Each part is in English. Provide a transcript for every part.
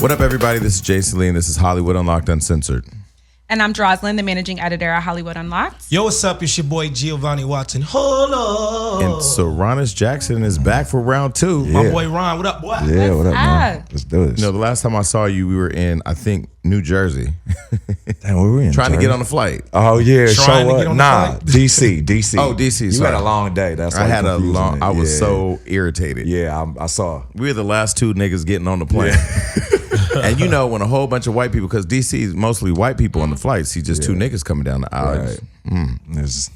What up, everybody? This is Jason Lee, and this is Hollywood Unlocked Uncensored. And I'm Droslyn, the managing editor at Hollywood Unlocked. Yo, what's up? It's your boy Giovanni Watson. Hold up. And Sarunas Jackson is back for round 2. Yeah. My boy Ron, what up, boy? Yeah, what up, man? Let's do this. You know, the last time I saw you, we were in, I think, New Jersey. Damn, where were we in? Trying to get on the flight. Oh, yeah. Trying to get on the flight? DC. Oh, DC. You had a long day. That's why I had a confusing long, it. I was Yeah. so irritated. Yeah, I saw. We were the last 2 niggas getting on the plane. And you know, when a whole bunch of white people, because DC is mostly white people on the flight, see just 2 niggas coming down the aisle. Right. It's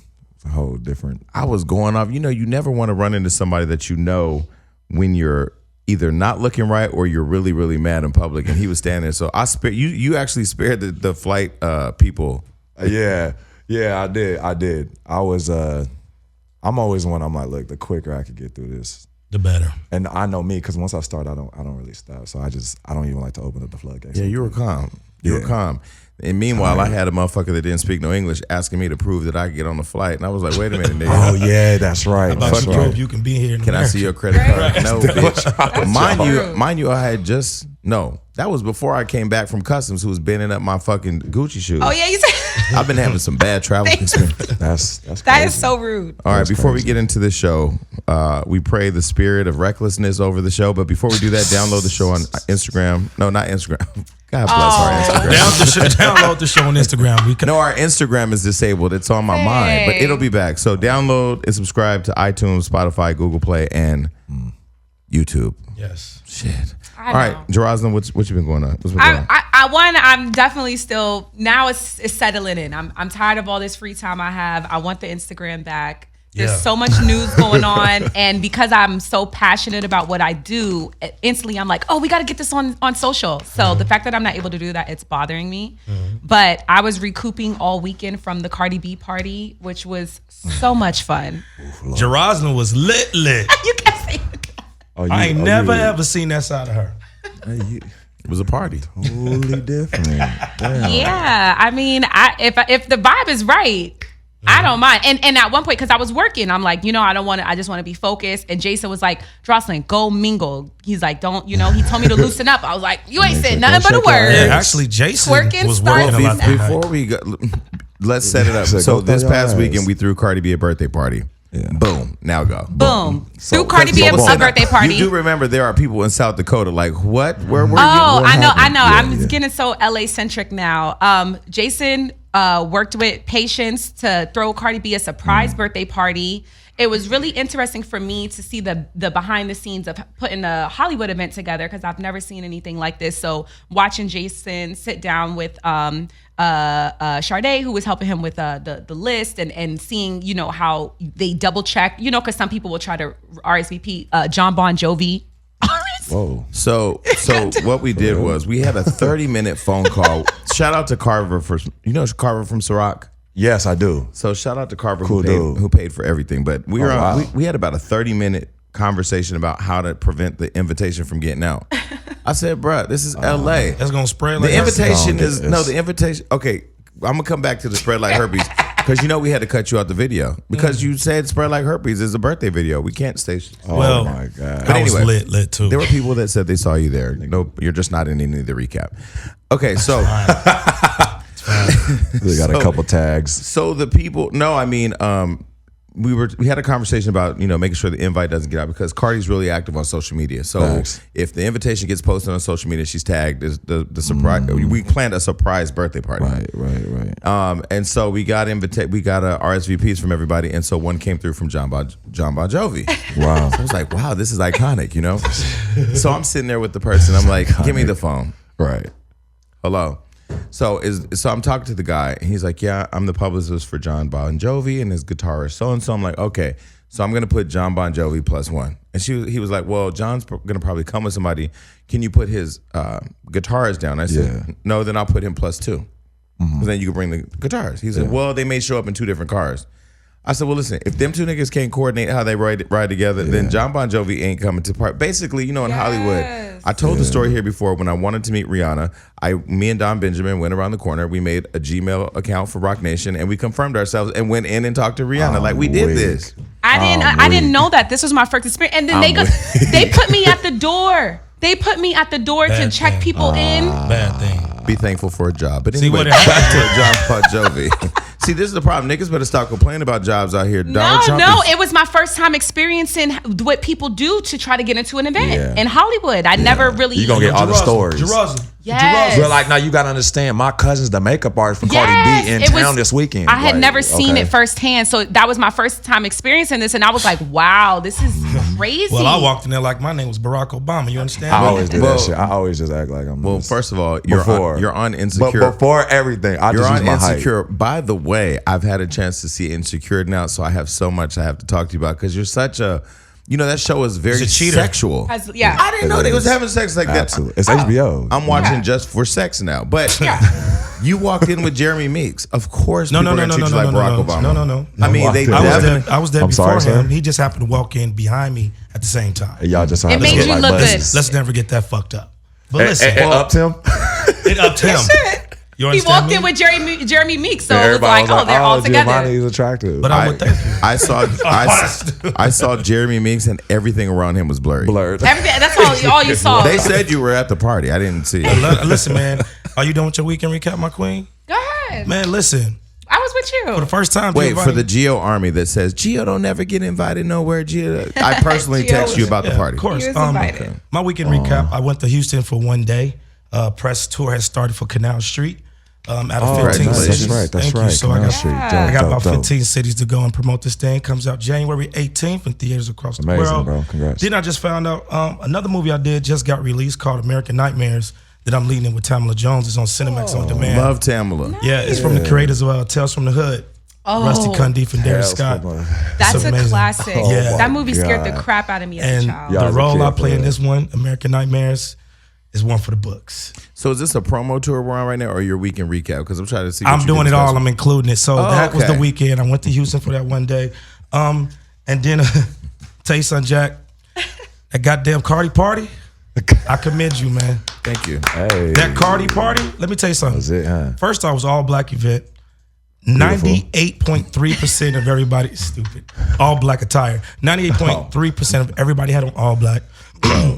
a whole different. I was going off. You know, you never want to run into somebody that you know when you're either not looking right or you're really, really mad in public. And he was standing there. So I spared you. You actually spared the flight people. Yeah, I did. I was. I'm always one. I'm like, look, the quicker I could get through this, the better. And I know me, because once I start, I don't really stop. So I don't even like to open up the floodgates. Yeah, you were calm. You were calm. And meanwhile, I had a motherfucker that didn't speak no English asking me to prove that I could get on the flight. And I was like, wait a minute, nigga. Oh, yeah, that's right. About you prove you can be here in Can America. I see your credit card? No, bitch. Mind you, I had just, that was before I came back from customs, who was bending up my fucking Gucci shoes. Oh, yeah, you said. I've been having some bad travel experience. That's That crazy. is so rude. All right, That's before crazy. we get into the show, we pray the spirit of recklessness over the show. But before we do that, download the show on Instagram. No, not Instagram. God bless our Instagram. Download the show on Instagram. No, our Instagram is disabled. It's on my mind, but it'll be back. So download and subscribe to iTunes, Spotify, Google Play, and YouTube. Yes. Shit. All right, Jeroslyn, what you been going on? What's been going on? I'm definitely still, now it's settling in. I'm tired of all this free time I have. I want the Instagram back. There's so much news going on. And because I'm so passionate about what I do, instantly I'm like, oh, we got to get this on social. So the fact that I'm not able to do that, it's bothering me. But I was recouping all weekend from the Cardi B party, which was so much fun. Jeroslyn was lit. You can't say I ain't never ever seen that side of her. It was a party. Totally different. Damn. Yeah, I mean, if the vibe is right, I don't mind. And at one point, because I was working, I'm like, I don't want to. I just want to be focused. And Jason was like, Droslyn, go mingle. He's like, don't. He told me to loosen up. I was like, you ain't saying nothing but a word. Yeah, actually, Jason Twerking was starts working about that. Before we go, let's set it up. So this past weekend, we threw Cardi B a birthday party. Yeah. Boom. Now go. Boom. Threw Cardi B a birthday party. You do remember there are people in South Dakota like, what? Where were you? Oh, What I know. happened? I'm getting so LA centric now. Jason worked with Patience to throw Cardi B a surprise birthday party. It was really interesting for me to see the behind the scenes of putting a Hollywood event together, because I've never seen anything like this. So watching Jason sit down with Sade, who was helping him with the list, and seeing how they double check, because some people will try to RSVP John Bon Jovi. Whoa. So what we did was we had a 30-minute phone call. Shout out to Carver for Carver from Ciroc. Yes, I do. So shout out to Carver Cool who paid for everything. But we were wow. we had about a 30-minute conversation about how to prevent the invitation from getting out. I said, bruh, this is LA. That's gonna spread like The invitation No, is the invitation. Okay, I'm gonna come back to the spread like herpes, because we had to cut you out the video because you said spread like herpes is a birthday video. We can't stay. Oh my God. But I was anyway, lit too. There were people that said they saw you there. Nope, you're just not in any of the recap. Okay, so We got a couple tags. so the people. No, I mean, we had a conversation about making sure the invite doesn't get out, because Cardi's really active on social media. So Thanks. if the invitation gets posted on social media, she's tagged as the surprise. We planned a surprise birthday party. Right. And so we got RSVPs from everybody, and so one came through from John Bon Jovi. Wow. So I was like, wow, this is iconic, So I'm sitting there with the person. I'm like, give me the phone. Right. Hello. So I'm talking to the guy, and he's like, yeah, I'm the publicist for John Bon Jovi and his guitarist so-and-so. I'm like, okay, so I'm going to put John Bon Jovi plus one. And he was like, well, John's going to probably come with somebody. Can you put his guitarist down? I said, no, then I'll put him plus two. Because then you can bring the guitars. He said, well, they may show up in 2 different cars. I said, well, listen, if them 2 niggas can't coordinate how they ride together, then John Bon Jovi ain't coming to part. Basically, in Hollywood, I told the story here before. When I wanted to meet Rihanna, me and Don Benjamin went around the corner. We made a Gmail account for Rock Nation, and we confirmed ourselves and went in and talked to Rihanna. We did this. I didn't know that. This was my first experience. And then they put me at the door. They put me at the door to Bad check thing. people in. Bad thing. Be thankful for a job. But See anyway, what it back to John Bon Jovi. See, this is the problem. Niggas better stop complaining about jobs out here. Donald Trump is- It was my first time experiencing what people do to try to get into an event Yeah. in Hollywood. I never really. You gonna get all the stories. Jerusalem. Yes. But like now you gotta understand, my cousin's the makeup artist for Yes, Cardi B in it was- town this weekend. I had Like, never seen okay. it firsthand, so that was my first time experiencing this, and I was like, "Wow, this is crazy." Well, I walked in there like my name was Barack Obama. You understand? I always do Well- that shit. I always just act like I'm. Well, just- first of all, you're on Insecure. But before everything, I You're just use on my height. Insecure. By the way, I've had a chance to see Insecure now, so I have so much I have to talk to you about because you're such a, that show is very He's a cheater. sexual. Yeah. I didn't know It they was is. having sex like that. Absolutely. It's HBO. I'm watching Yeah. just for sex now. But Yeah. you walked in with Jeremy Meeks. Of course, No, people no, are no, gonna no, treat no, you no, like no, Barack no, Obama. no, no. I mean, they I was definitely. I was there I'm before sorry, him. sir. He just happened to walk in behind me at the same time. Y'all just It made you look good. Let's never get that fucked up. But listen, And upped him. it upped him. You He understand walked me? in with Jeremy Meeks, so it was Everybody like, "Oh, they're all together." Giovanni's attractive. But I would thank you. I saw Jeremy Meeks and everything around him was blurry. blurred. Everything, that's all you saw. They said you were at the party. I didn't see it. Listen, man. Are you done with your weekend recap, my queen? Go ahead. Man, listen. I was with you. For the first time, Wait, Giovanni- for the Geo Army that says Geo don't never get invited nowhere. Geo, I personally Geo text you about the Yeah, party. Of course. He was invited. My weekend recap, I went to Houston for one day. Press tour has started for Canal Street. Out of 15 congratulations. cities. That's Thank right. You. So I Canal got, Street. Yeah. I got about Dope. 15 cities to go and promote this thing. Comes out January 18th in theaters across the Amazing, world. bro. Congrats. Then I just found out another movie I did just got released called American Nightmares that I'm leading with Tamala Jones. It's on Cinemax on demand. Love Tamala. Yeah, it's from the creators of Tales from the Hood. Oh. Rusty Cundiff and Derek Scott. That's It's a amazing. classic. Oh Yeah. That movie scared the God. crap out of me as And a child. Yeah. the as a role kid, I play for in real. this one, American Nightmares, is one for the books. So is this a promo tour we're on right now, or your weekend recap? Because I'm trying to see. What I'm you doing did it all. this I'm including it. So that was okay. the weekend. I went to Houston for that one day. And then tell you something, Jack. That goddamn Cardi party. I commend you, man. Thank you. Hey, That Cardi party. Let me tell you something. that's it, huh? First, I was all black event. 98.3% of everybody stupid. All black attire. 98.3% of everybody had on all black.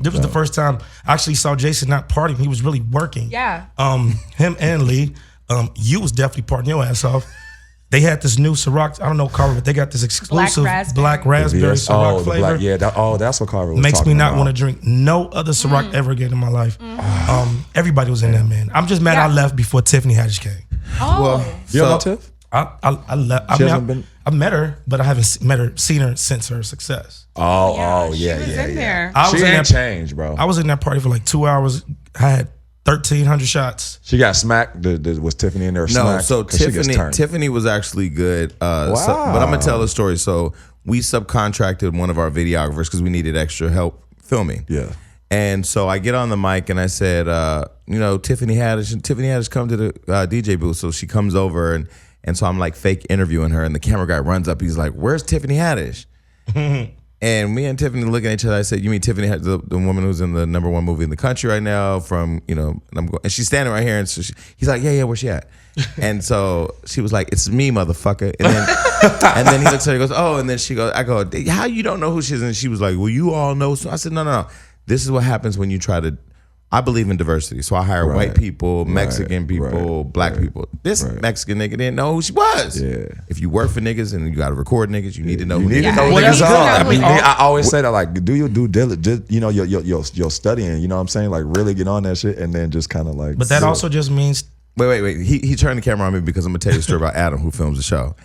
This was the first time I actually saw Jason not partying. He was really working. Yeah. Him and Lee. You was definitely partying your ass off. They had this new Ciroc. I don't know Carver, but they got this exclusive black raspberry Ciroc the flavor. black, yeah. That's what Carver was Makes me talking not about. want to drink no other Ciroc ever again in my life. Everybody was in there, man. I'm just mad I Yeah. left before Tiffany Haddish came. Oh. Well, You don't know so, Tiff? I left. I She mean, hasn't been- I've met her, but I haven't seen her since her success. Oh, she yeah, was yeah, in yeah. there. I was She in ain't that. changed, bro. I was in that party for like 2 hours. I had 1,300 shots. She got smacked. Was Tiffany in there? no, smacked? so 'Cause she gets turned. Tiffany was actually good. But I'm gonna tell a story. So we subcontracted one of our videographers because we needed extra help filming. Yeah. And so I get on the mic and I said, Tiffany Haddish come to the DJ booth. So she comes over and so I'm like fake interviewing her and the camera guy runs up. He's like, "Where's Tiffany Haddish?" And me and Tiffany looking at each other. I said, "You mean Tiffany Haddish, the woman who's in the #1 movie in the country right now from, and she's standing right here." And so he's like, yeah, where's she at? And so she was like, "It's me, motherfucker." And then he looks at her and goes, "Oh," and then she goes, I go, "How you don't know who she is?" And she was like, "Well, you all know." So I said, no. This is what happens when you try to, I believe in diversity. So I hire white people, Mexican people, black people. This Mexican nigga didn't know who she was. Yeah. If you work for niggas and you got to record niggas, you need to know who You need niggas to know are. what Yeah. niggas You are. need to know I always say that, like, do your due diligence, your studying, you know what I'm saying? Like, really get on that shit and then just kind of like. But that also just means Wait. He turned the camera on me because I'm gonna tell you a story about Adam, who films the show.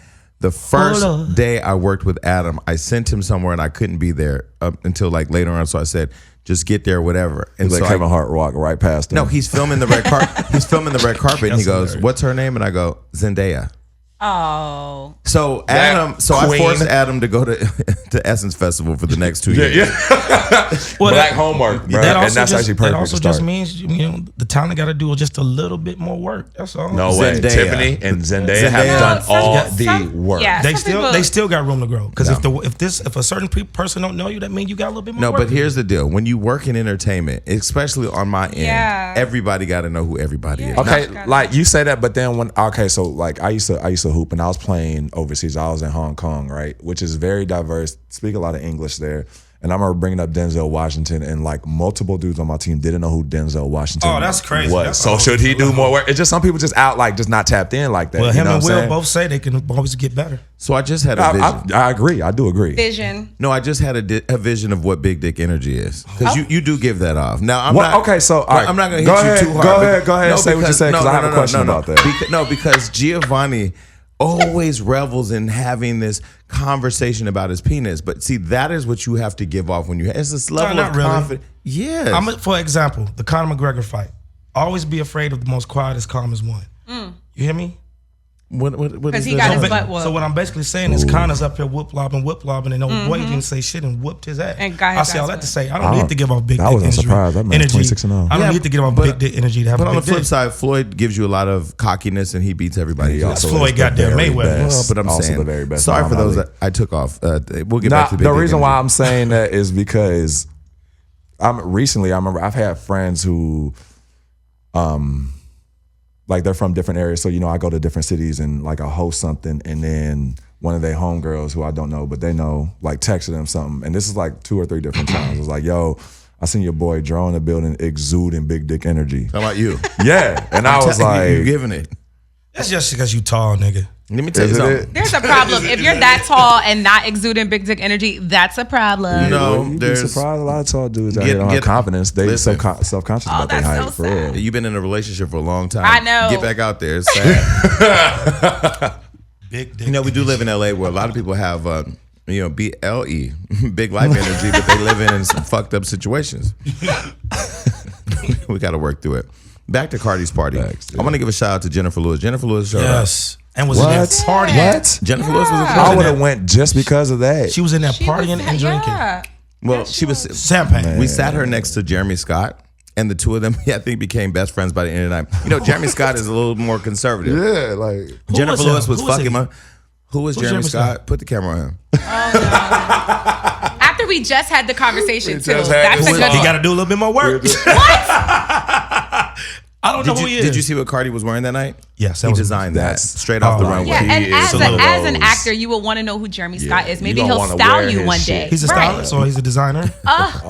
The first day I worked with Adam, I sent him somewhere and I couldn't be there up until like later on. So I said, "Just get there, whatever." And Let so Kevin Hart walk right past him. no, he's filming the red carpet. He's filming the red carpet, and he That's goes, hilarious. "What's her name?" And I go, "Zendaya." Oh. So Adam, I queen. forced Adam to go to Essence Festival for the next 2 years. well, Black homework, bro. That And also that's just, actually that perfect also to just start. means the talent got to do just a little bit more work. That's all. No way. Zendaya. Tiffany and Zendaya Zendaya. have done Some- all some- the work. yeah. They Some people- still got room to grow. Because if a certain person don't know you, that means you got a little bit more No, work. but here's the deal: when you work in entertainment, especially on my end, Yeah. everybody got to know who everybody is. Okay, Not- like you say that, but then so like I used to hoop and I was playing overseas. I was in Hong Kong, right, which is very diverse. Speak a lot of English there, And I remember bringing up Denzel Washington, and like multiple dudes on my team didn't know who Denzel Washington Oh, that's crazy. was. That's So all should he do level. more work? It's just some people just out like just not tapped in like that. Well, you him know and what I'm Will saying? both say they can always get better. So I just had a vision. I agree. I do agree. Vision. No, I just had a vision of what big dick energy is, because you do give that off. Now I'm What- not okay, so, all right. I'm not going to Go hit ahead, you too hard. go ahead, say what you said, 'cause I have a question about that. Because Giovanni always revels in having this conversation about his penis, but see, that is what you have to give off when you. It's this level not of really. confidence. Yes. For example, the Conor McGregor fight. Always be afraid of the most quietest, calmest one. You hear me? What Because is he that? got his So, butt whooped. so what I'm basically saying is Conor's up here whoop-lobbing, and old boy didn't say shit and whooped his ass. And got I his say all ass that to say I don't Wow. need to give off big That dick was a energy. surprise. That man's 26-0. I don't Yeah, need to give off but- big dick energy to have But a on the big flip dick. side, Floyd gives you a lot of cockiness, and he beats everybody. He else. also Floyd is the goddamn very Mayweather. best. Well, but I'm also saying, the very best. sorry for Muhammad those Ali. that I took off. We'll get Nah, back to big the dick reason energy. why I'm saying that is because I remember I've had friends who like they're from different areas, so I go to different cities and like I host something, and then one of their homegirls who I don't know but they know like texted them something, and this is like 2 or 3 different times. It was like, yo, I seen your boy Dro in the building exuding big dick energy. How about you? Yeah, and I was you like, giving it. That's just because you tall, nigga. Let me tell you Isn't something. it? There's a problem. If you're that tall and not exuding big dick energy, that's a problem. No, you'd be there's. surprised a lot of tall dudes out Get- here don't have get- confidence. They listen. self-conscious Oh, about their that's height so for sad. real. You've been in a relationship for a long time. I know. Get back out there. It's sad. Big dick. We do live in LA where a lot of people have, BLE, big life energy, but they live in some fucked up situations. We got to work through it. Back to Cardi's party. Facts, yeah. I want to give a shout out to Jennifer Lewis. Jennifer Lewis showed up. Yes. And was in What? that party. What? Jennifer Lewis was I a would have went just because of that. She was in there She partying was- and drinking. Yeah. Well, she was. Champagne. We sat her next to Jeremy Scott, and the two of them, I think, became best friends by the end of the night. Jeremy Scott is a little more conservative. Yeah, like Jennifer was Lewis him? was Who was fucking he? my. Who was Jeremy Jeremy Scott? Scott? Put the camera on him. After we just had the conversation too. just had That's this a good He one. got to do a little bit more work. I don't know who he is. Did you see what Cardi was wearing that night? Yes, that He was designed that that's- straight off the Oh, runway. Yeah, and He as, is. as an Those. actor, you would want to know who Jeremy Scott is. Maybe you he'll don't wanna style wear you his one shit. day. He's a stylist or he's a designer?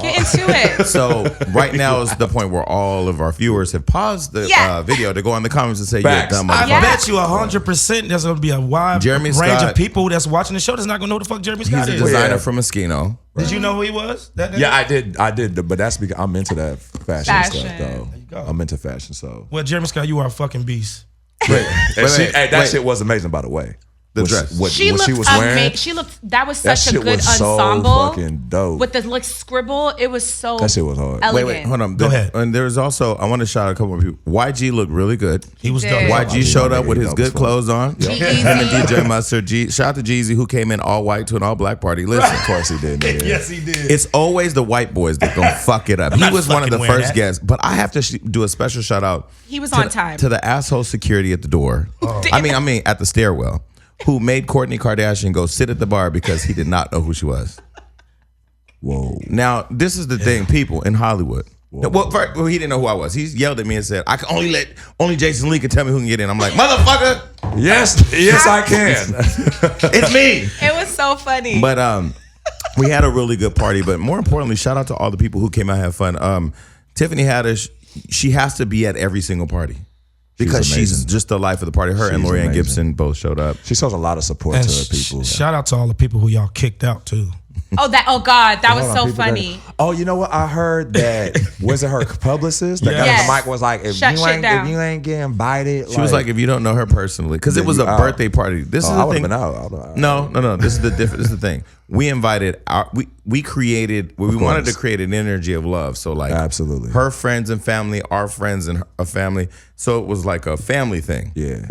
Get into it. So right now is the point where all of our viewers have paused the Yeah. video to go in the comments and say, Facts. "You're a dumb I motherfucker." Yeah. bet you 100% there's going to be a wide Jeremy range Scott- of people that's watching the show that's not going to know who the fuck Jeremy Scott He's a is. designer Yeah. from Moschino. Did you know who he was? That nigga? yeah, I did, but that's because I'm into that fashion stuff Fashion. though. go. I'm into fashion, so. Well, Jeremy Scott, you are a fucking beast. Wait, that wait. shit was amazing, by the way. The What dress. what She what looked she was wearing. amazing. She looked. That was That such a shit good was so ensemble. fucking dope. With the like scribble, it was so. That shit was hard. Elegant. Wait, hold on. Go ahead. And there's also, I want to shout out a couple of people. YG looked really good. He was did. dope. YG showed up with his good clothes on. G-Eazy. Him and DJ Mustard. Shout out to Jeezy, who came in all white to an all black party. Listen, Of course he did. Nigga. Yes, he did. it's always the white boys that gonna fuck it up. He not was one of the fucking wearing first that. guests, but I have to do a special shout out. He was to on the- time. to the asshole security at the door. I mean, at the stairwell, who made Kourtney Kardashian go sit at the bar because he did not know who she was. Whoa. Now, this is the thing, people in Hollywood. Well, first, he didn't know who I was. He yelled at me and said, "I can only Jason Lee can tell me who can get in." I'm like, "Motherfucker, Yes, I can. it's me." It was so funny. But we had a really good party. But more importantly, shout out to all the people who came out and had fun. Tiffany Haddish, she has to be at every single party because she's amazing. just the life of the party. Her and She's Lorianne amazing. Gibson both showed up. She shows a lot of support And to her people. shout out to all the people who y'all kicked out too. oh God, that was Hold on, so people funny. Oh, you know what? I heard that was it her publicist that got on Yes. the mic was like, if Shut you shit ain't down. if you ain't getting invited, She was like, if you don't know her personally, because it Then was you a out. birthday party. This is I the would have thing. been out. No. This is the difference. This is the thing. We invited we created. We wanted to create an energy of love. So like, Absolutely. her friends and family, our friends and her family. So it was like a family thing. Yeah.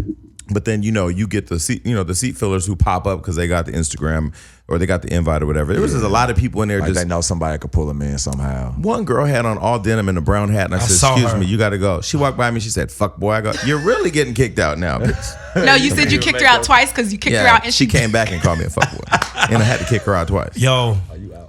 But then you get the seat fillers who pop up because they got the Instagram or they got the invite or whatever. There was just a lot of people in there. Like just they know somebody could pull them in somehow. one girl had on all denim and a brown hat, and I said, saw "Excuse her. me, you got to go." She walked by me. She said, "Fuck boy." I go, "You're really getting kicked out now, bitch." No, you said you kicked her out twice because you kicked her out and she came back and called me a fuckboy, and I had to kick her out twice. Yo,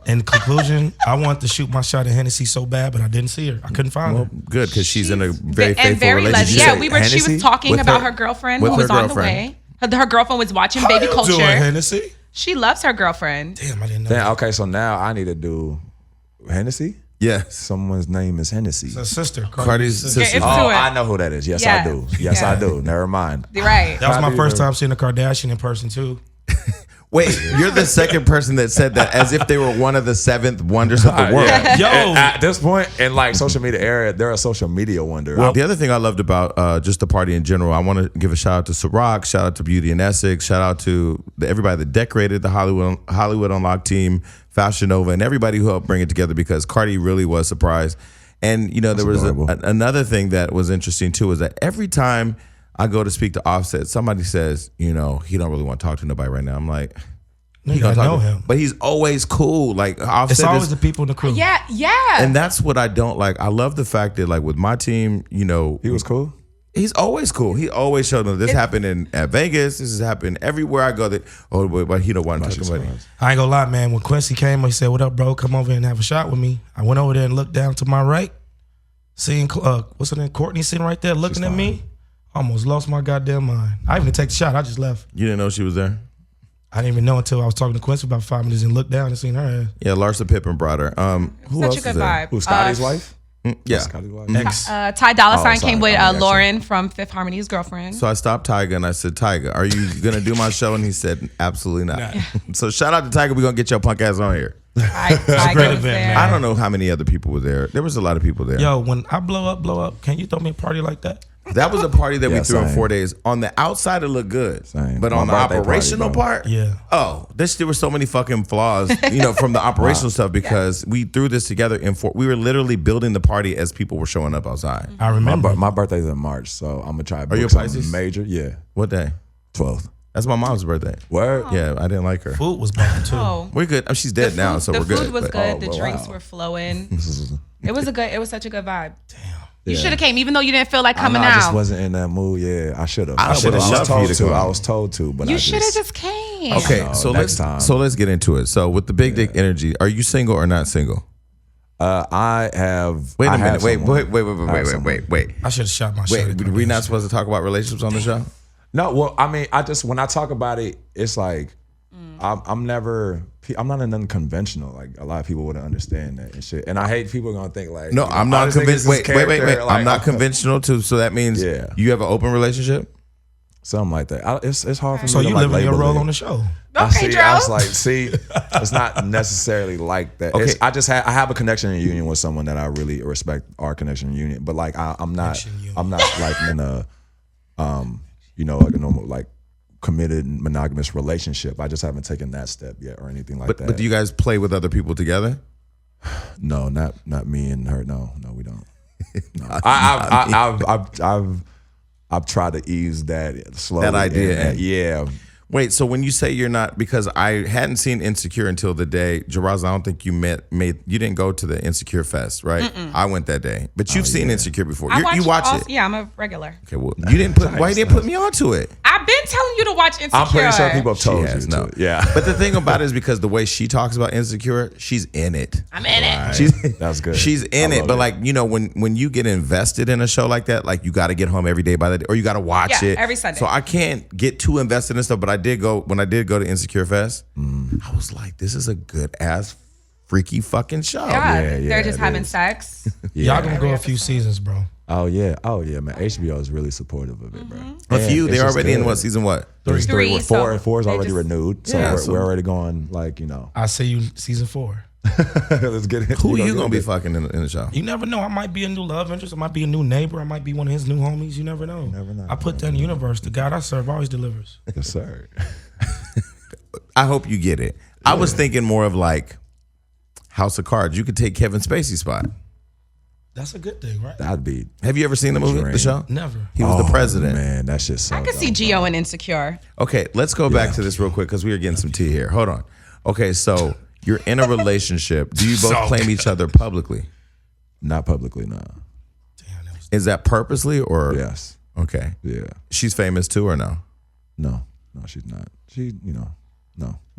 in conclusion, I wanted to shoot my shot at Hennessy so bad, but I didn't see her. I couldn't find Well, her. good because she's in a very and faithful very relationship. lesbian. Yeah, say we were. She Hennessy? was talking With about her- her girlfriend with who her was on the girlfriend. way. Her girlfriend was watching Baby Doing Culture. Hennessy? She loves her girlfriend. Damn, I didn't know. Then, that. okay, so now I need to do Hennessy. Yes. Someone's name is Hennessy. It's a sister. Cardi's sister. sister. It's Oh, to it. I know who that is. Yes, Yeah. I do. Yes, Yeah. I do. Never mind. Right. That was my Probably first the- time seeing a Kardashian in person too. Wait, you're the second person that said that as if they were one of the 7 wonders of the world. Yeah. Yo. At this point in like social media era, they're a social media wonder. Well, the other thing I loved about just the party in general, I want to give a shout out to Ciroc, shout out to Beauty and Essex, shout out to everybody that decorated the Hollywood Unlocked team, Fashion Nova, and everybody who helped bring it together because Cardi really was surprised. And you know, there was another thing that was interesting too, is that every time I go to speak to Offset, somebody says, you know, he don't really want to talk to nobody right now. I'm like, Nigga, I know him. but he's always cool. Like Offset It's always is, the people in the crew. Yeah. and that's what I don't like. I love the fact that like with my team, you know, he was cool. he's always cool. He always showed them this happened at Vegas. This has happened everywhere I go. That but he don't want to talk about it. I ain't gonna lie, man. When Quincy came, he said, "What up, bro? Come over and have a shot with me." I went over there and looked down to my right, seeing what's her name, Courtney sitting right there looking at me. Almost lost my goddamn mind. I didn't even take the shot. I just left. You didn't know she was there? I didn't even know until I was talking to Quincy about 5 minutes and looked down and seen her ass. Yeah, Larsa Pippen brought her. Who else Such a good is there? vibe. Who's Scotty's wife? Yeah. Scotty's wife. Ex. Ty Dolla Sign sorry. came with Oh, yeah, Lauren from Fifth Harmony's girlfriend. So I stopped Tyga and I said, Tyga, are you gonna do my show? And he said, absolutely not. So shout out to Tyga. We're gonna get your punk ass on here. Ty great was event, there. man. I don't know how many other people were there. There was a lot of people there. Yo, when I blow up, can you throw me a party like that? That was a party that we Yeah, threw in same. 4 days. On the outside, it looked good. Same. But My on the birthday party, operational bro. part, Yeah. oh, there were so many fucking flaws, you know, from the operational stuff because we threw this together in 4. We were literally building the party as people were showing up outside. I remember. My birthday's in March, so I'm gonna try. Are you a something Pisces? Major, yeah. What day? 12th. That's my mom's birthday. Word. Yeah, I didn't like her. Food was bomb too. Oh. We're good. She's dead now, so the we're good. food was but- good. The Oh, drinks wow. were flowing. It was such a good vibe. You Yeah. should have came, even though you didn't feel like I coming know, I just out. wasn't in that mood. Yeah, I should have. I should have. would've I loved was for you told to to. come. I was told to, but You I should have just came. Okay, No, so next time. let's get into it. So with the big dick energy, are you single or not single? I have. Wait a I minute. have Wait. someone. I should have shot my shot. Wait, we not supposed to talk about relationships on the show? No, well, I mean, I just when I talk about it, it's like I'm not an unconventional. Like a lot of people wouldn't understand that and shit. And I hate people gonna think like, No, you know, I'm I not just think it's convinced. this Wait. character, like, I'm not conventional too. So that means Yeah. you have an open relationship? Something like that. It's hard for me. So to you like living your label role it. on the show. Okay, I was Joe. like, it's not necessarily like that. Okay. I have a connection and union with someone that I really respect our connection and union. But like, I'm not like in a, like a normal like committed monogamous relationship. I just haven't taken that step yet or anything like that. But do you guys play with other people together? No, not me and her. No, we don't. No. I've tried to ease that slowly. That idea in. Yeah. Wait, so when you say you're not, because I hadn't seen Insecure until the day, Jaraz, I don't think you you didn't go to the Insecure Fest, right? I went that day. But you've seen Insecure before. You watch it. Yeah, I'm a regular. Okay, well, you didn't why you didn't put me onto it? I've been telling you to watch Insecure. I'm pretty sure people have told She has, you no. to. Yeah. But the thing about it is because the way she talks about Insecure, she's in it. I'm in it. She's That's good. She's in I it, love but it. like when you get invested in a show like that, like you got to get home every day by the day, or you got to watch Yeah, it every Sunday. So I can't get too invested in stuff. But I did go when I did go to Insecure Fest. I was like, this is a good ass freaky fucking show. God, yeah, they're just it having is. sex. Y'all gonna go Every a few episode. seasons, bro. Oh yeah, man. HBO is really supportive of it, bro. A few. And They're it's just already in good. what season? What? Three, Four so is they already just- renewed. So, Yeah, we're, so- we're already going like I see you season 4. let's get it. Who We you get gonna be it. fucking in the show? You never know. I might be a new love interest. I might be a new neighbor. I might be one of his new homies. You never know. never know. I put that in the universe. The God I serve always delivers. Yes, sir. I hope you get it. I was thinking more of like House of Cards. You could take Kevin Spacey's spot. That's a good thing, right? That'd be. Have you ever seen the movie, Dream. the show? Never. He was the president. Man, that's just so. I could see Gio in Insecure. Okay, let's go back to this real quick because we are getting some tea here. Hold on. Okay, so you're in a relationship. Do you both So claim each other publicly? Not publicly, no. Damn, that was Is that purposely or? Yes. Okay. Yeah. She's famous too or no? No, she's not. She, no.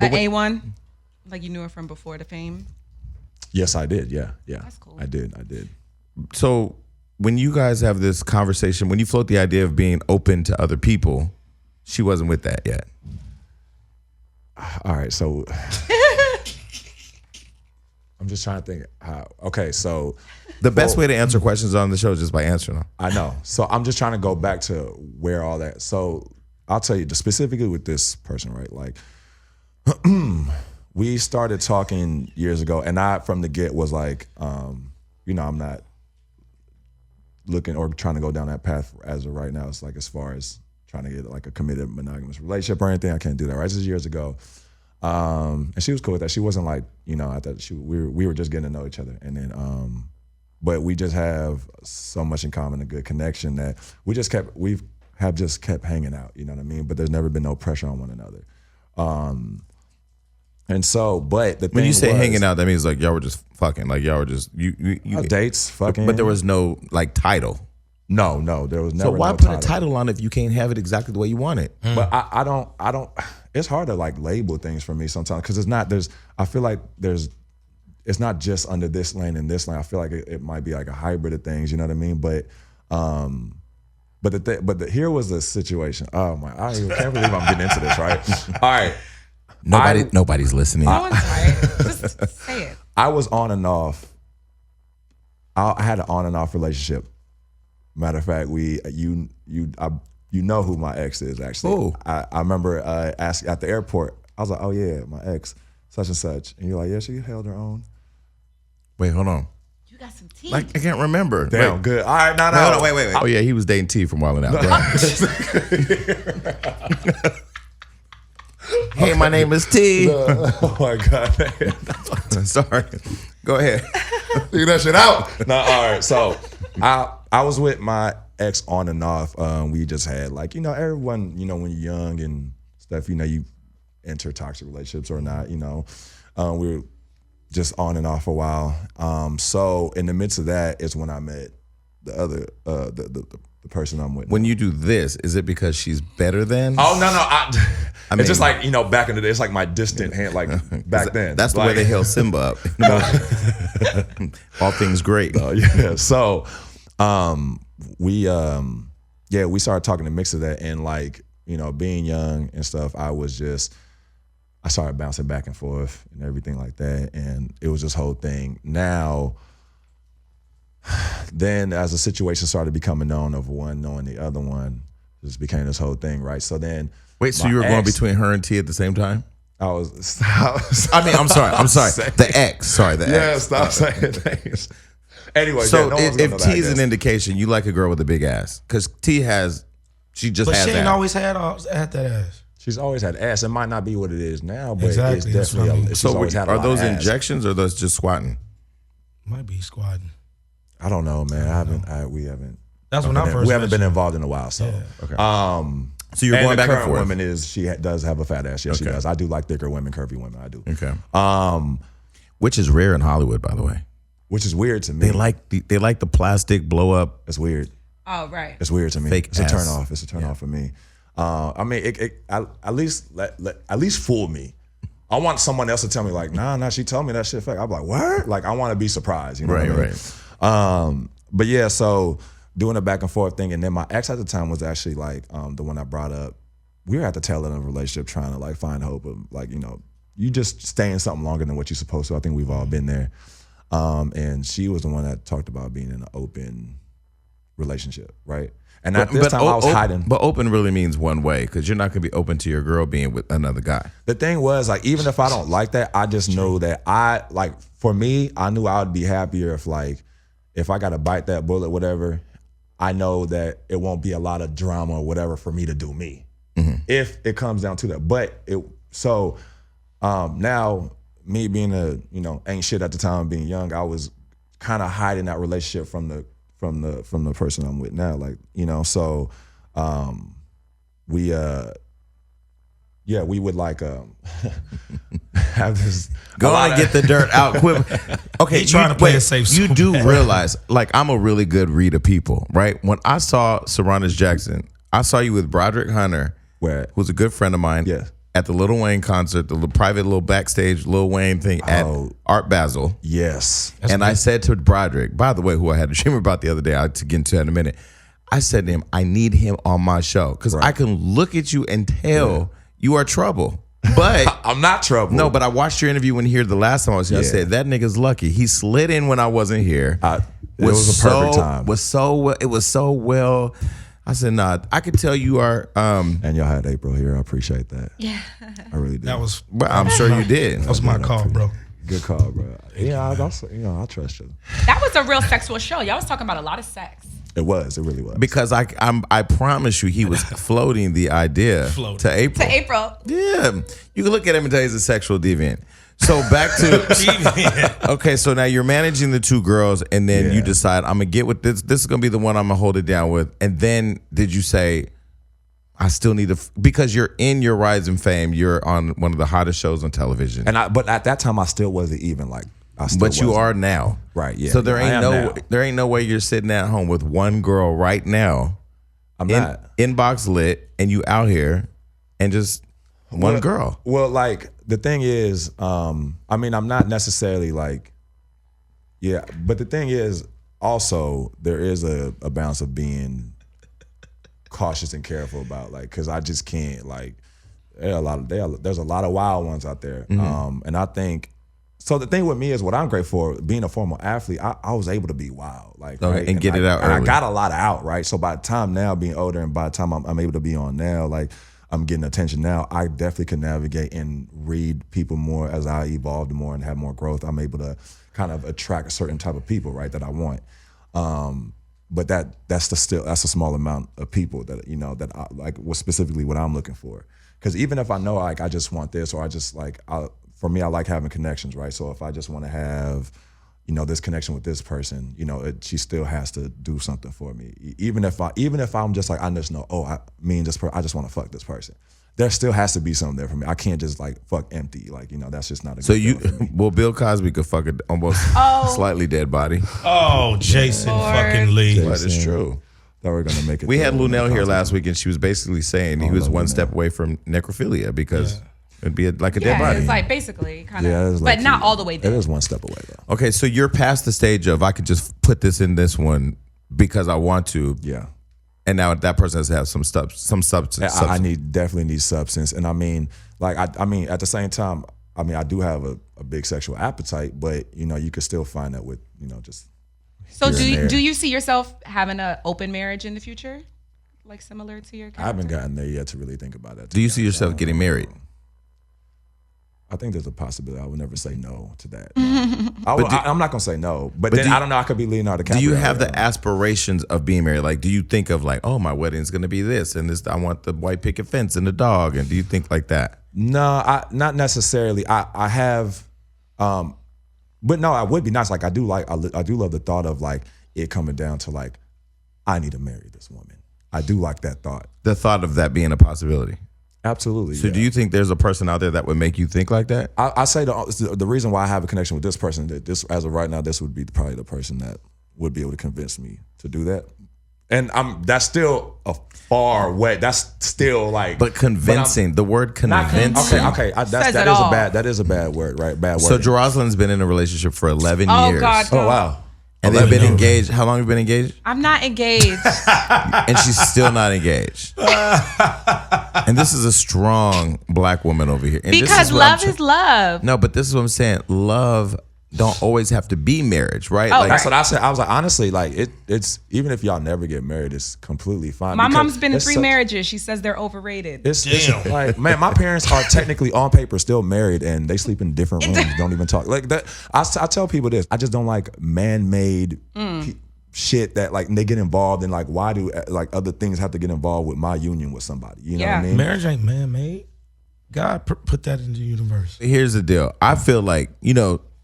An A1? Like you knew her from before the fame? Yes, I did. Yeah. That's cool. I did. So when you guys have this conversation, when you float the idea of being open to other people, she wasn't with that yet. all right, so I'm just trying to think how. Okay, so The best way to answer questions on the show is just by answering them. I know. So I'm just trying to go back to where all that. So I'll tell you specifically with this person, right? Like, we started talking years ago, and I from the get was like, I'm not looking or trying to go down that path as of right now. It's like as far as trying to get like a committed monogamous relationship or anything, I can't do that. Right? This is years ago. And she was cool with that. She wasn't like, I thought we were just getting to know each other. And then, but we just have so much in common, a good connection that we just kept hanging out, you know what I mean? But there's never been no pressure on one another. And so, but the thing When you say was, hanging out, that means like y'all were just fucking, like y'all were just, you dates, fucking. But there was no like title. No, there was never So why no put title. a title on it if you can't have it exactly the way you want it? But I don't, it's hard to like label things for me sometimes because I feel like it's not just under this lane and this lane. I feel like it might be like a hybrid of things, you know what I mean? But here was the situation. Oh my, I can't believe I'm getting into this, right? All right. Nobody's listening. No one's right. Just say it. I was on and off. I had an on and off relationship. Matter of fact, you know who my ex is actually. Ooh. I remember asking at the airport. I was like, oh yeah, my ex, such and such, and you're like, yeah, she held her own. Wait, hold on. You got some tea. Like I can't remember. Damn, Wait. good. All right, no. Hold on, wait. Oh yeah, he was dating T from Wild 'N Out. Go ahead. Hey, my name is T. Oh my god. Sorry. Go ahead. Figure that shit out. No, all right. So I was with my ex on and off. We just had like, everyone, when you're young and stuff, you enter toxic relationships or not, we were just on and off for a while. So in the midst of that is when I met the other, the person I'm with. When you do this, is it because she's better than? Oh no! I mean, it's just like back in the day. It's like my distant hand, like back then. That's the way they held Simba up. All things great. Yeah. So, we started talking to mix of that, and like being young and stuff. I started bouncing back and forth and everything like that, and it was this whole thing. Now, then as the situation started becoming known of one knowing the other one, it just became this whole thing, right? So then. Wait, so you were going between her and T at the same time? I'm sorry. The ex. Sorry, the ex. Yeah, stop saying things. Anyway, so if T is an indication, you like a girl with a big ass. Because T has, she just has she ain't ass. always had that ass. She's always had ass. It might not be what it is now, but Exactly, it's definitely. She's So always had a are lot those of ass. injections or those just squatting? Might be squatting. I don't know, man. We haven't. That's when I first. We haven't met been you. involved in a while, so. Yeah. Okay. So you're going back and forth. Woman is does have a fat ass. Yes, she Okay. does. I do like thicker women, curvy women. I do. Okay. Which is rare in Hollywood, by the way. Which is weird to me. They like the plastic blow up. It's weird. Oh, right. It's weird to me. Fake It's a ass. turn off. It's a turn off for me. I mean, at least fool me. I want someone else to tell me like, nah, she told me that shit fake. I'm like, what? Like, I want to be surprised. You know what I mean? Right. But yeah, so doing a back and forth thing, and then my ex at the time was actually like the one I brought up. We were at the tail end of a relationship, trying to like find hope of like you just stay in something longer than what you're supposed to. I think we've all been there. And she was the one that talked about being in an open relationship, right? And at this time, I was hiding. But open really means one way because you're not going to be open to your girl being with another guy. The thing was, like, even if I don't like that, I just know that for me, I knew I would be happier if I got to bite that bullet, whatever, I know that it won't be a lot of drama or whatever for me to do me. Mm-hmm. If it comes down to that. But now me being ain't shit at the time, being young, I was kind of hiding that relationship from the person I'm with now. So we would like have this. Go on and get the dirt out quick. Okay, He trying to play it safe so You do bad. realize, like, I'm a really good read of people, right? When I saw Sarunas Jackson, I saw you with Broderick Hunter, who's a good friend of mine. Yeah. At the Lil Wayne concert, the private little backstage Lil Wayne thing at Art Basel. Yes. I said to Broderick, by the way, who I had a dream about the other day, I'll get into that in a minute. I said to him, I need him on my show because I can look at you and tell you are trouble. But I'm not trouble. no, but I watched your interview when here the last time I was here. I Yeah. said that nigga's lucky. He slid in when I wasn't here. It was a perfect time. It was so well. I said, nah, I could tell you are. And y'all had April here. I appreciate that. Yeah. I really did. That was Well, I'm sure you did. that was my call, bro. Good call, bro. Yeah, I also, I trust you. That was a real sexual show. Y'all was talking about a lot of sex. It was. It really was. Because I promise you, he was floating the idea to April. To April. Yeah, you can look at him and tell he's a sexual deviant. So back to okay. So now you're managing the two girls, and then you decide I'm gonna get with this. This is gonna be the one I'm gonna hold it down with. And then did you say, I still need to because you're in your rise in fame. You're on one of the hottest shows on television, but at that time I still wasn't even like. But you are now, right? Yeah. So there I ain't no way you're sitting at home with one girl right now. I'm not inbox lit, and you out here, and just one girl. Well, like the thing is, I mean, I'm not necessarily like, yeah. But the thing is, also there is a balance of being cautious and careful about like, because I just can't like. There's a lot of wild ones out there, and I think. So the thing with me is what I'm grateful for, being a former athlete, I was able to be wild. Like, right? And get it out early. And I got a lot out, right? So by the time now being older and by the time I'm able to be on now, like I'm getting attention now, I definitely can navigate and read people more as I evolved more and have more growth. I'm able to kind of attract a certain type of people, right, that I want. But that's a small amount of people that, that I, like was specifically what I'm looking for. Because even if I know like I just want this or I just like, for me, I like having connections, right? So if I just want to have, this connection with this person, she still has to do something for me. Even if I'm just like, I just know, I just want to fuck this person. There still has to be something there for me. I can't just like fuck empty. Like, that's just not a good feeling for me. Well, Bill Cosby could fuck an almost slightly dead body. Oh, Jason fucking Lee. That is true. That we're gonna make it. We had Lunel here last week, and she was basically saying he was one step away from necrophilia because it'd be like a dead body. It's like basically kind of, Yeah, but not all the way there. It is one step away though. Okay, so you're past the stage of I could just put this in this one because I want to. Yeah. And now that person has to have some substance. I definitely need substance, and I mean, like I mean, at the same time, I mean, I do have a big sexual appetite, but you could still find that with just. So do you see yourself having an open marriage in the future, like similar to your character? I haven't gotten there yet to really think about that. Do you see yourself getting married? I think there's a possibility. I would never say no to that. I'm not gonna say no, but then I don't know. I could be Leonardo DiCaprio. Do you have the aspirations of being married? Like, do you think of like, oh, my wedding's gonna be this and this? I want the white picket fence and the dog. And do you think like that? No, not necessarily. I have, but no, I would be nice. Like I do love the thought of like it coming down to like, I need to marry this woman. I do like that thought. The thought of that being a possibility. Absolutely. So do you think there's a person out there that would make you think like that? I say the reason why I have a connection with this person, that this as of right now, this would be probably the person that would be able to convince me to do that. And that's still a far way. That's still like. But convincing, the word convincing. Okay. That is a bad word, right? Bad word. So Jerusalem's been in a relationship for 11 Oh years. God. Oh wow. And they've been engaged. How long have you been engaged? I'm not engaged. And she's still not engaged. And this is a strong black woman over here. And Because love is love. No, but this is what I'm saying. Love don't always have to be marriage, right? Oh, like, That's what I said. I was like, honestly, like it's even if y'all never get married, it's completely fine. My because mom's been in it's 3 such- marriages. She says they're overrated. It's like, man, my parents are technically on paper still married and they sleep in different rooms, don't even talk. Like that. I tell people this. I just don't like man-made shit that like they get involved in. Like, why do like other things have to get involved with my union with somebody? You know what I mean? Marriage ain't man-made. God put that in the universe. Here's the deal. I feel like,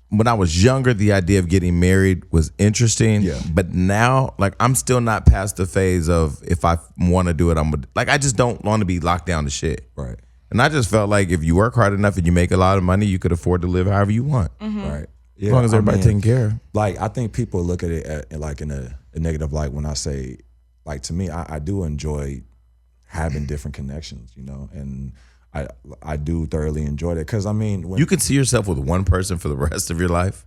when I was younger, the idea of getting married was interesting. Yeah. But now, like, I'm still not past the phase of if I want to do it, I just don't want to be locked down to shit. Right. And I just felt like if you work hard enough and you make a lot of money, you could afford to live however you want. Right. Yeah, As long as everybody taking care of. Like, I think people look at it like in a negative light when I say, like, to me, I do enjoy having different connections, and I do thoroughly enjoy that. Because, I mean, when You can see yourself with one person for the rest of your life.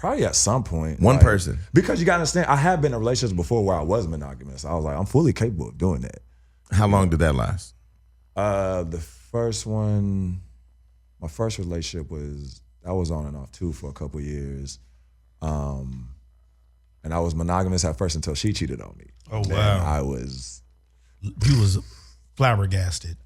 probably at some point. One person. Because you got to understand, I have been in relationships before where I was monogamous. I was like, I'm fully capable of doing that. How long did that last? The first one, my first relationship was on and off too for a couple years. And I was monogamous at first until she cheated on me. Oh, And wow. You was flabbergasted.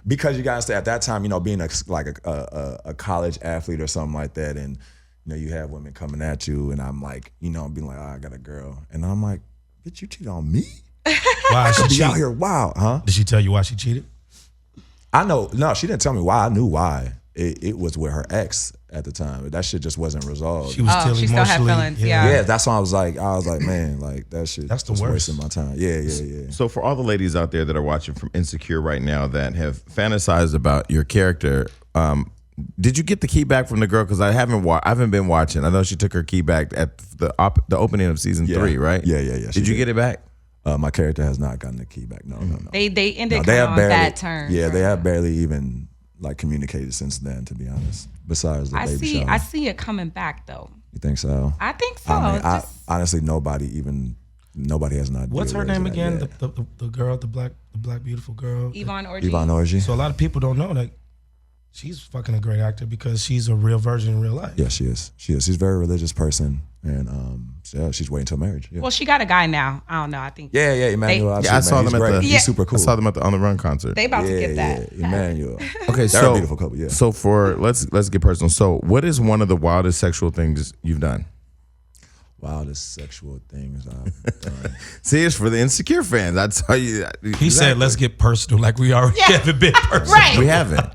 Because you guys say at that time, you know, being a college athlete or something like that, and you know, you have women coming at you, and I'm like, you know, being like, oh, I got a girl, and I'm like, bitch, you cheated on me? Why she Be cheated? out here wild, huh? Did she tell you why she cheated? I know, no, she didn't tell me why. I knew why. It was with her ex at the time. That shit just wasn't resolved. She was still she still had emotionally. feelings, yeah. Yeah, that's why I was like, man, like that shit. That's the was worst. wasting my time. Yeah. So for all the ladies out there that are watching from Insecure right now that have fantasized about your character, did you get the key back from the girl? Because I haven't been watching. I know she took her key back at the opening of season 3, right? Yeah. Did you get it back? My character has not gotten the key back. No. They ended they kind have of on barely, bad terms. Yeah, they have barely even like communicated since then, to be honest. Besides the baby shower. I see it coming back though. You think so? I think so. I mean, honestly, nobody has not. What's her name again? The girl, the black beautiful girl. Yvonne Orji. Yvonne Orji. So a lot of people don't know that she's fucking a great actor because she's a real virgin in real life. Yeah, she is. She's a very religious person, and she's waiting till marriage. Yeah. Well, she got a guy now. I don't know. I think. Yeah, Emmanuel. I saw them at the. He's super cool. I saw them at the On the Run concert. They about to get that. Yeah, Emmanuel. Okay, They're a beautiful couple. Yeah. So let's get personal. So what is one of the wildest sexual things you've done? Wildest sexual things I've done. See, it's for the Insecure fans. I tell you. He said, "Let's get personal," like we already haven't been personal. Right. We haven't.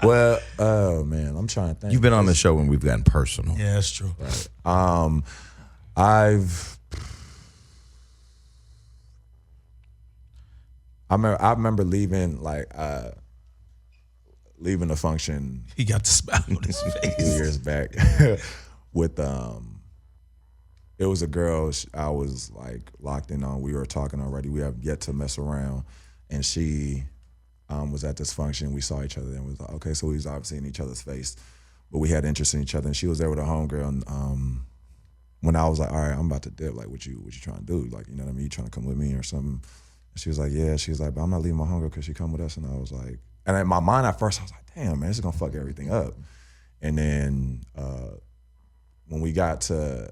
Well, oh man, I'm trying to think. You've been on the show when we've gotten personal. Yeah, that's true. I remember leaving leaving the function He got the smile on his a few face. years back with it was a girl I was like locked in on. We were talking already. We have yet to mess around, and she was at this function. We saw each other and was like, okay, so we was obviously in each other's face, but we had interest in each other. And she was there with a homegirl. And when I was like, all right, I'm about to dip. Like, what you trying to do? Like, you know what I mean? You trying to come with me or something? And she was like, yeah. She was like, but I'm not leaving my homegirl because she come with us. And I was like, and in my mind at first I was like, damn, man, this is gonna fuck everything up. And then when we got to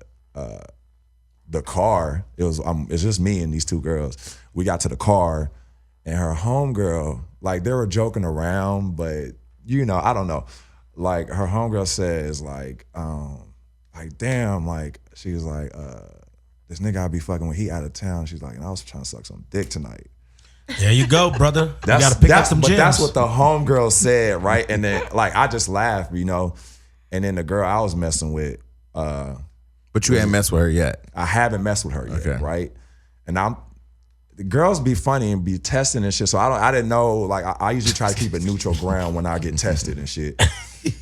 the car, it's just me and these two girls. We got to the car, and her homegirl, like they were joking around, but you know, I don't know. Like her homegirl says, like damn, like she was like, this nigga I be fucking when he out of town. She's like, and I was trying to suck some dick tonight. There you go, brother. You gotta pick up some gems. But that's what the homegirl said, right? And then like I just laughed, you know. And then the girl I was messing with, But you ain't messed with her yet. I haven't messed with her yet, Okay. right? And the girls be funny and be testing and shit. So I didn't know, like I usually try to keep it neutral ground when I get tested and shit.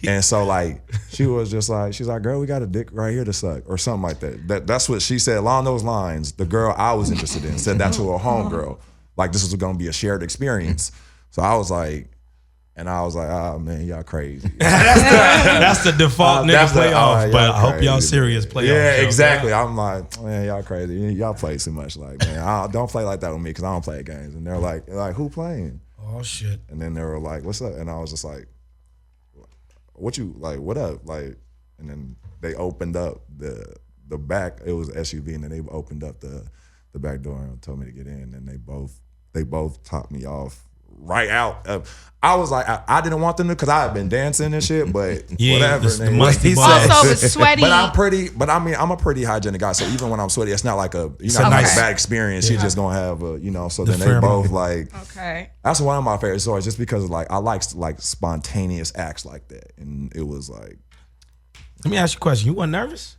And so like she was just like, she's like, girl, we got a dick right here to suck or something like that. That's what she said along those lines. The girl I was interested in said that to her homegirl. Like this was gonna be a shared experience. So I was like, oh man, y'all crazy. That's the default nigga play off. But I hope y'all crazy. serious play off. Yeah, show. exactly. I'm like, man, y'all crazy. Y'all play too much. Like, man, don't play like that with me because I don't play games. And they're like, who playing? Oh shit. And then they were like, what's up? And I was just like, what up? Like, and then they opened up the back. It was SUV, and then they opened up the back door and told me to get in. And they both topped me off right out. I was like, I didn't want them to because I had been dancing and shit, but Yeah, whatever. this- the And musty he balls. said- Also, it was sweaty. But I'm a pretty hygienic guy. So even when I'm sweaty, it's not like you're not a gonna have nice- a bad experience. You're just gonna have so The then they fair both amount. like, Okay. that's one of my favorite stories just because like I like spontaneous acts like that. And it was like, Let me ask you a question. You weren't nervous?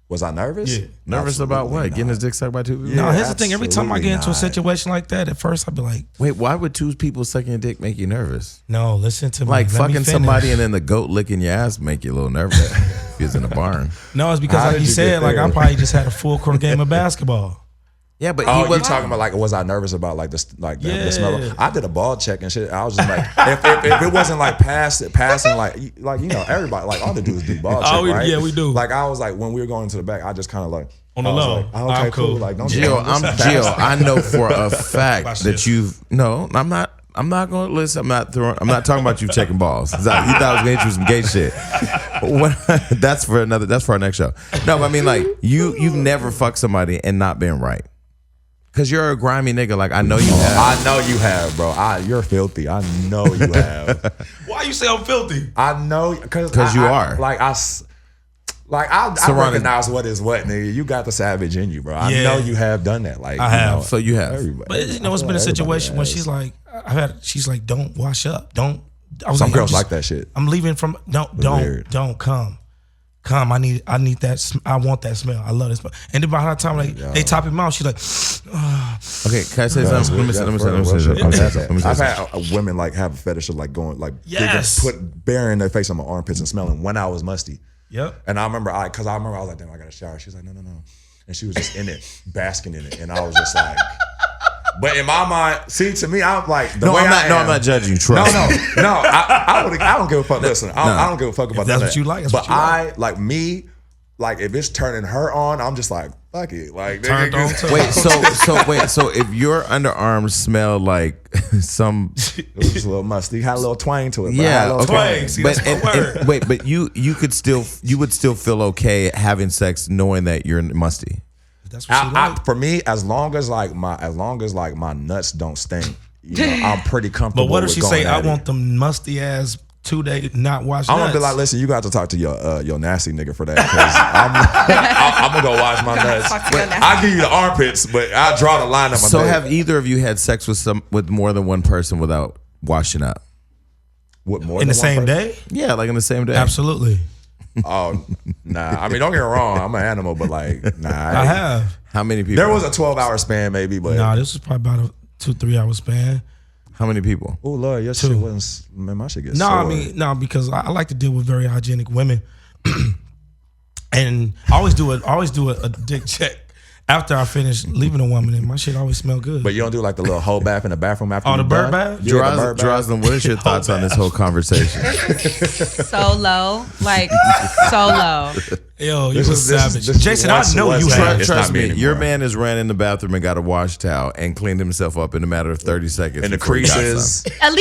was I nervous? Yeah. Nervous about what? Absolutely Getting not. his dick sucked by two people? Yeah. No, here's the thing. Every time I absolutely get into a not. situation like that, at first I'd be like, Wait, why would two people sucking your dick make you nervous? no, listen to me. Like Let me fucking finish. somebody and then the goat licking your ass make you a little nervous if he's in a barn. No, it's because How like did you you said, get like I there? probably just had a full court game of basketball. Yeah, but Oh, he you was talking about like, was I nervous about like this, like the smell? Yeah. I did a ball check and shit. I was just like, if it wasn't like passing, like you know, everybody, like all the dudes do ball check, right? Yeah, we do. Like I was like, when we were going to the back, I just kind of like On the I was low. like, oh, okay, I'm cool. cool. Like don't Gio, don't I know for a fact Watch that this. you've no, I'm not I'm not gonna listen. I'm not talking about you checking balls. You thought I was gonna hit you with some gay shit. That's for our next show. No, but I mean, like you've never fucked somebody and not been right. Cause you're a grimy nigga. Like I know you have. I know you have, bro. You're filthy. I know you have. Why you say I'm filthy? I know because you are. I recognize what is what, nigga. You got the savage in you, bro. I know you have done that. Like I have. So you have. Everybody. But it's been a situation when she's like, don't wash up. Don't. I was Some like, girls like that shit. I'm leaving from. Don't come. I need that. I want that smell. I love that smell. And then by the time they top him out, she's like, okay, can I say something? Let me say I've had women like have a fetish of like going like burying their face on my armpits and smelling when I was musty. Yep. And I remember I was like, damn, I got to shower. She was like, no. And she was just in it, basking in it. And I was just like, but in my mind, see, to me, I'm like, I'm not judging you. Trust me. No. I don't give a fuck. Listen, I don't give a fuck about that's that. what you like. But like me, like if it's turning her on, I'm just like, fuck it. Like, turned on. So if your underarms smell like some, it was just a little musty, had a little twang to it. Yeah, twang. See, that's my word. But you would still feel okay having sex knowing that you're musty. That's what she like. For me, as long as my nuts don't stink, I'm pretty comfortable. But what if she say, I want it. them musty ass 2 day not wash I'm nuts? gonna be like, listen, you got to talk to your nasty nigga for that. I'm gonna go wash my nuts. I'll give you the armpits, but I'll draw the line on my So bed. have either of you had sex with more than one person without washing up? What, more in than the same one person? day? Yeah, like in the same day. Absolutely. Oh, nah. I mean, don't get me wrong. I'm an animal, but like, nah. I have. How many people? There was a 12-hour span, maybe, but Nah, this was probably about a 2-3 hour span. How many people? oh Lord, your shit wasn't. Man, my shit gets No, sore. I mean, no, because I like to deal with very hygienic women, and I always do a dick check after I finish leaving a woman, and my shit always smell good. But you don't do like the little whole bath in the bathroom after Oh, you the bird done? bath? Yeah, the bird bath. Droslin, what is your thoughts on this whole conversation? So low, like so low. Yo, you This was is- this is- savage. this is Jason, I once- know once you a- have. It's not Trust me me, anymore. your man has ran in the bathroom and got a wash towel and cleaned himself up in a matter of 30 seconds. And the before he got creases. some. At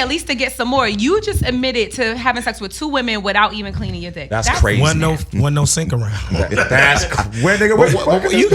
least to get some more. You just admitted to having sex with 2 women without even cleaning your dick. That's crazy. One no sink around. That's where nigga. Where You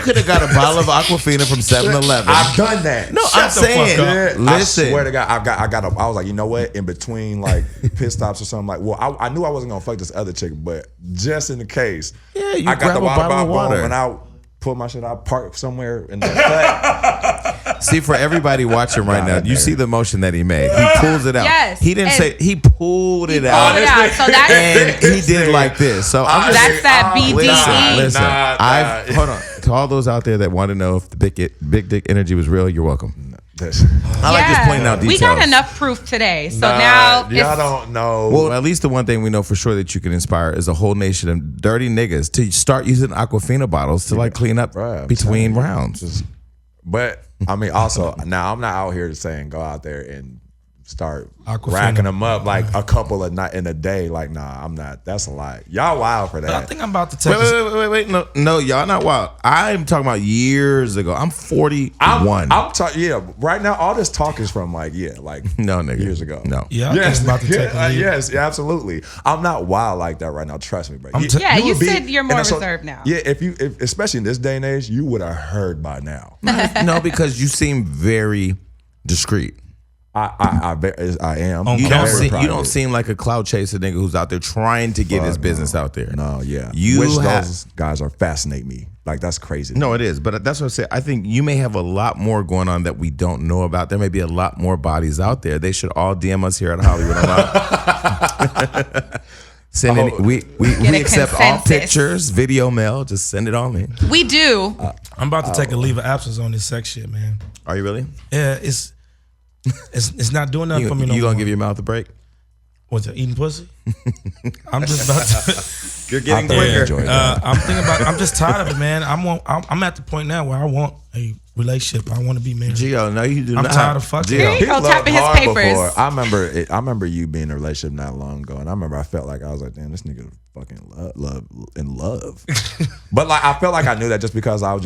could have got a bottle of Aquafina from 7-Eleven. I've done that. No, Shut I'm the saying, fuck Yeah, listen. I swear to God, I was like, you know what? In between like pit stops or something, like, well, I knew I wasn't gonna fuck this other chick, but just in the case, Yeah, you I got grab the a bottle of water. and I pull my shit out, park somewhere in the cut. See, for everybody watching right now, you see the motion that he made. He pulls it out. Yes, He didn't and- say he pulled it out. Pull it out. So that's And he did like this. So I'm just that's that BDE. listen. Nah. Hold on. To all those out there that want to know if the big dick energy was real, you're welcome. I like just pointing out details. We got enough proof today. So now y'all don't know. Well, at least the one thing we know for sure that you can inspire is a whole nation of dirty niggas to start using Aquafina bottles to like clean up Bruh, I'm between saying. rounds. But I mean, also now I'm not out here saying go out there and start Aquafina. racking them up like a couple of night in a day. Like, nah, I'm not. That's a lie. Y'all wild for that. I think I'm about to take this. Wait. No, y'all not wild. I'm talking about years ago. I'm 41. I'm talking. Yeah, right now all this talk is from like no, nigga. years ago. No. Yeah, I think I'm about to take a lead. Yes, yeah, absolutely. I'm not wild like that right now. Trust me, bro. Yeah, you would be- said you're and more that's what- reserved now. Yeah, if especially in this day and age, you would have heard by now. No, because you seem very discreet. I am. On You camera. don't, you don't seem like a cloud chaser nigga who's out there trying to get his business out there. No, yeah. You Which have- those guys are fascinate me. Like that's crazy. No, it is. But that's what I say. I think you may have a lot more going on that we don't know about. There may be a lot more bodies out there. They should all DM us here at Hollywood Unlocked. Send in, we a accept all consensus. pictures, video, mail. Just send it on in. We do. I'm about to take a leave of absence on this sex shit, man. Are you really? Yeah, it's not doing nothing for me no You more. gonna give your mouth a break? What's it, eating pussy? I'm just about to. You're getting I thoroughly quicker. enjoyed that. I'm thinking about. I'm just tired of it, man. I'm at the point now where I want a relationship. I want to be married. Gio, no, you do I'm not. tired of fucking. Gio. He go tapping his loved hard papers. before. I remember you being in a relationship not long ago, and I remember I felt like I was like, damn, this nigga fucking in love. But like I felt like I knew that just because I was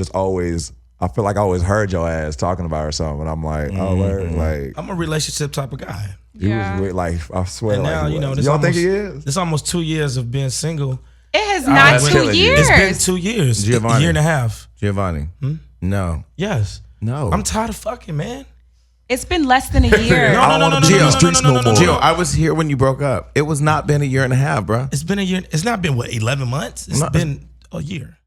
I feel like I always heard your ass talking about her or something, but I'm like, oh, word, like I'm a relationship type of guy. he was weird, like I swear, And like now, he you know, was. this You don't think he almost- is? It's almost 2 years of being single. It has not that's 2 killing you. years. It's been 2 years. Giovanni. A year and a half. Giovanni. No. Yes. No. I'm tired of fucking, man. It's been less than a year. I don't wanna be in the streets no more. Gio, I was here when you broke up. It was not been a year and a half, bro. It's been a year. It's not been, what, 11 months? It's No, been a year.